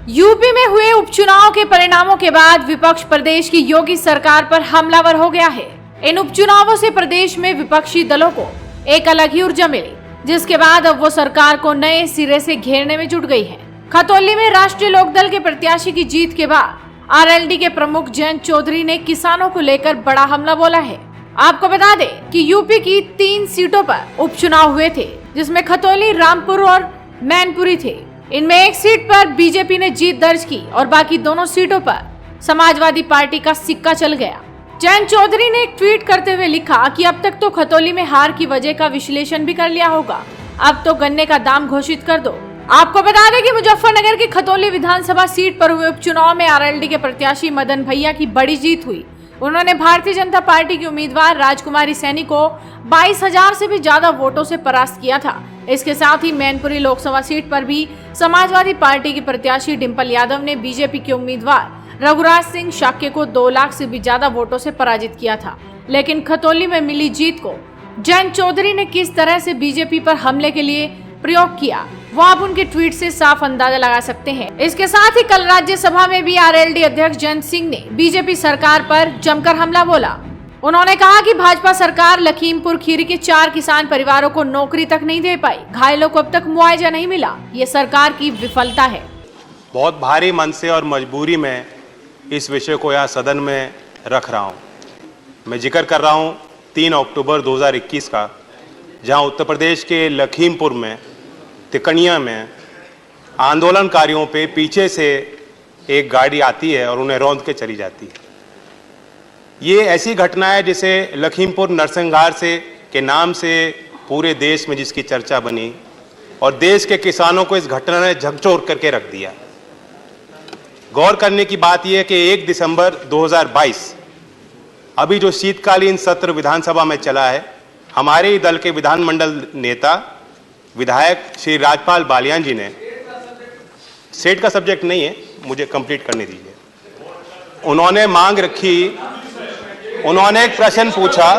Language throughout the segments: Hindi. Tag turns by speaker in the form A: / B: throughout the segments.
A: यूपी में हुए उपचुनाव के परिणामों के बाद विपक्ष प्रदेश की योगी सरकार पर हमलावर हो गया है। इन उपचुनावों से प्रदेश में विपक्षी दलों को एक अलग ही ऊर्जा मिली, जिसके बाद अब वो सरकार को नए सिरे से घेरने में जुट गई है। खतौली में राष्ट्रीय लोकदल के प्रत्याशी की जीत के बाद आरएलडी के प्रमुख जयंत चौधरी ने किसानों को लेकर बड़ा हमला बोला है। आपको बता दें कि यूपी की 3 सीटों पर उपचुनाव हुए थे, जिसमें खतौली, रामपुर और मैनपुरी थे। इनमें एक सीट पर बीजेपी ने जीत दर्ज की और बाकी दोनों सीटों पर समाजवादी पार्टी का सिक्का चल गया। जयंत चौधरी ने एक ट्वीट करते हुए लिखा कि अब तक तो खतौली में हार की वजह का विश्लेषण भी कर लिया होगा, अब तो गन्ने का दाम घोषित कर दो। आपको बता दें कि मुजफ्फरनगर की खतौली विधानसभा सीट पर हुए उपचुनाव में आरएलडी के प्रत्याशी मदन भैया की बड़ी जीत हुई। उन्होंने भारतीय जनता पार्टी की उम्मीदवार राजकुमारी सैनी को 22,000 से भी ज्यादा वोटों से परास्त किया था। इसके साथ ही मैनपुरी लोकसभा सीट पर भी समाजवादी पार्टी की प्रत्याशी डिंपल यादव ने बीजेपी के उम्मीदवार रघुराज सिंह शाक्य को 2 लाख से भी ज्यादा वोटों से पराजित किया था। लेकिन खतौली में मिली जीत को जयंत चौधरी ने किस तरह से बीजेपी पर हमले के लिए प्रयोग किया, वो आप उनके ट्वीट से साफ अंदाजा लगा सकते हैं। इसके साथ ही कल राज्यसभा में भी आरएलडी अध्यक्ष जयंत सिंह ने बीजेपी सरकार पर जमकर हमला बोला। उन्होंने कहा कि भाजपा सरकार लखीमपुर खीरी के 4 किसान परिवारों को नौकरी तक नहीं दे पाई, घायलों को अब तक मुआवजा नहीं मिला, ये सरकार की विफलता है।
B: बहुत भारी मन से और मजबूरी में इस विषय को यहाँ सदन में रख रहा हूँ। मैं जिक्र कर रहा हूँ 3 अक्टूबर 2021 का, जहाँ उत्तर प्रदेश के लखीमपुर में तिकनिया में आंदोलनकारियों पे पीछे से एक गाड़ी आती है और उन्हें रौंद के चली जाती है। ये ऐसी घटना है जिसे लखीमपुर नरसंहार से के नाम से पूरे देश में जिसकी चर्चा बनी और देश के किसानों को इस घटना ने झकझोर करके रख दिया। गौर करने की बात यह है कि 1 दिसंबर 2022 अभी जो शीतकालीन सत्र विधानसभा में चला है, हमारे ही दल के विधानमंडल नेता विधायक श्री राजपाल बालियान जी ने, सेट का सब्जेक्ट नहीं है, मुझे कंप्लीट करने दीजिए। उन्होंने मांग रखी, उन्होंने एक प्रश्न पूछा,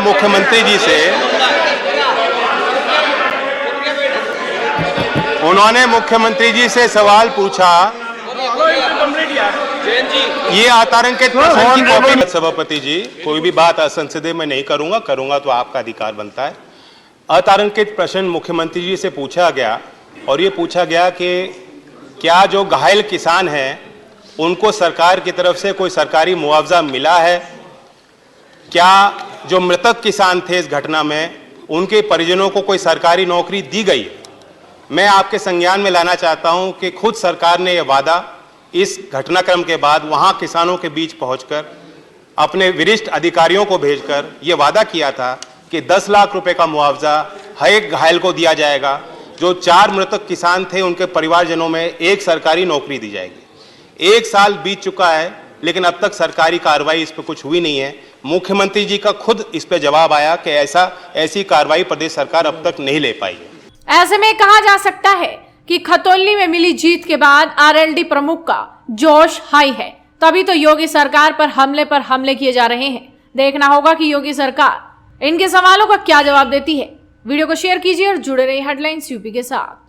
B: मुख्यमंत्री जी से, उन्होंने मुख्यमंत्री जी से सवाल पूछा। ये आतंकित प्रश्न की कॉपी। सभापति जी, कोई भी बात असंसदीय में नहीं करूंगा तो आपका अधिकार बनता है। अतारांकित प्रश्न मुख्यमंत्री जी से पूछा गया और ये पूछा गया कि क्या जो घायल किसान हैं उनको सरकार की तरफ से कोई सरकारी मुआवजा मिला है, क्या जो मृतक किसान थे इस घटना में उनके परिजनों को कोई सरकारी नौकरी दी गई। मैं आपके संज्ञान में लाना चाहता हूं कि खुद सरकार ने यह वादा इस घटनाक्रम के बाद वहां किसानों के बीच पहुंचकर अपने वरिष्ठ अधिकारियों को भेजकर यह वादा किया था कि 10 लाख रुपए का मुआवजा हर एक घायल को दिया जाएगा। जो 4 मृतक किसान थे उनके परिवारजनों में एक सरकारी नौकरी दी जाएगी। 1 साल बीत चुका है लेकिन अब तक सरकारी कार्रवाई इस पर कुछ हुई नहीं है। मुख्यमंत्री जी का खुद इस पर जवाब आया कि ऐसी कार्रवाई प्रदेश सरकार अब तक नहीं ले पाई है।
A: ऐसे में कहा जा सकता है कि खतौली में मिली जीत के बाद आरएलडी प्रमुख का जोश हाई है, तभी तो योगी सरकार पर हमले किए जा रहे हैं। देखना होगा कि योगी सरकार इनके सवालों का क्या जवाब देती है। वीडियो को शेयर कीजिए और जुड़े रहिए हेडलाइंस यूपी के साथ।